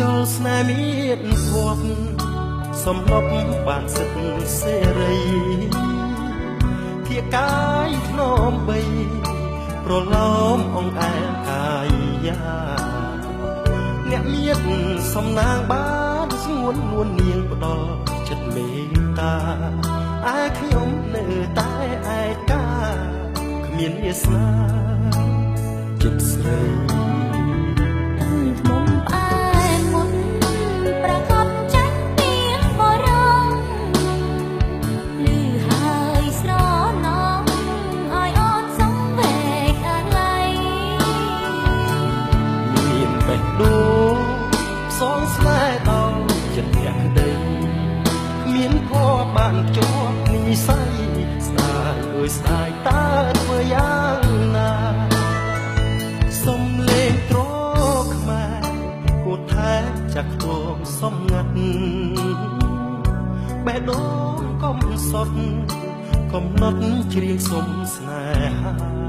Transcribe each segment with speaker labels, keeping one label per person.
Speaker 1: យល់ស្នេហ៍មានភ័ព្វសំណប់បានសិទ្ធសេរីភាកាយធ្នមបីប្រឡំអង្អែលកាយយ៉ាអ្នកមានសំណាងបានស្ងួននួននាងផ្ដល់ចិត្តមេត្តាឯខ្ញុំនៅតែឯកាគ្មានវាសនាចិត្តស្រីសងស្នេហ៍ដល់ចិត្តអ្នកដីមានភ័ព្វបានជាប់និស័យស្ដាយអើយស្ដាយតើធ្វើយ៉ាងណាសុំលេងត្រខ្មែរគួរថែចាក់ទងសំងាត់បេះដូងកំសត់កំណត់ជ្រៀងសុំស្នេហា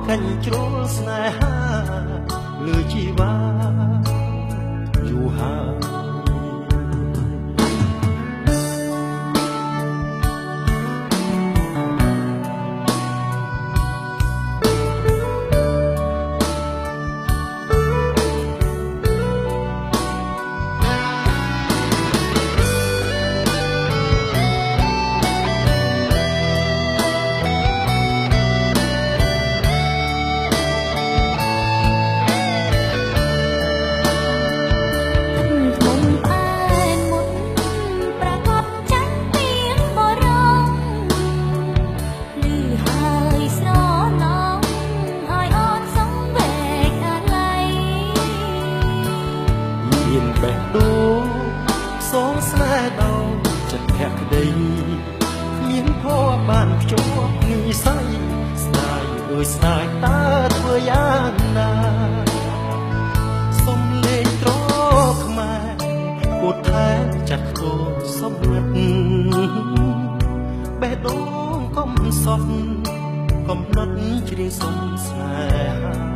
Speaker 1: កញ្ជ្រោលស្នេហាលើជីវ៉ាយូរហើយមានបេះដូងសងស្នេហ៍ដល់ចិត្តភក្តីគ្មានភ័ព្វបានភ្ជាប់និស័យស្ដាយអើយស្ដាយតើធ្វើយ៉ាងណាសុំលេងត្រខ្មែរគួរថែចាត់គោសំងាត់បេះដូងកំសត់កំណត់ជ្រៀងសុំស្នេហា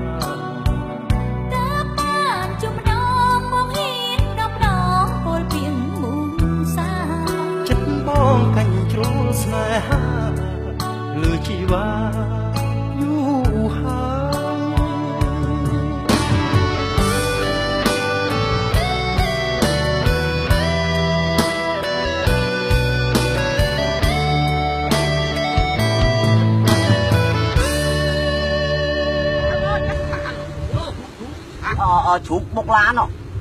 Speaker 1: កញ្ជ្រោលស្នេហាលើជីវ៉ាយូរ
Speaker 2: ហើយជ្រូកបុកឡាន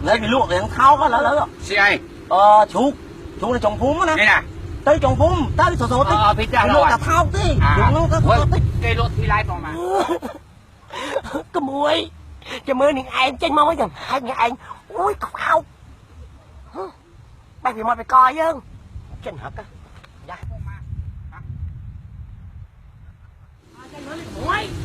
Speaker 2: លើពីលក់រៀងថោកលើស្អីជ្រូកនៅចុងភូមិណាទៅចុងភូមិទៅសសតិចពីផ្ទះលក់តែថោកទេយកនោះទៅសសតិចគេលក់ទីឡាយផងមក
Speaker 3: ក្មួយចាំមើលនឹងឯងចេញមកវិញចឹងហើយនឹងឯងអូយខ្វោកបែរពីមកទៅកយើងចិនហឹកយ៉ាមកចេញមើលនេះក្មួយ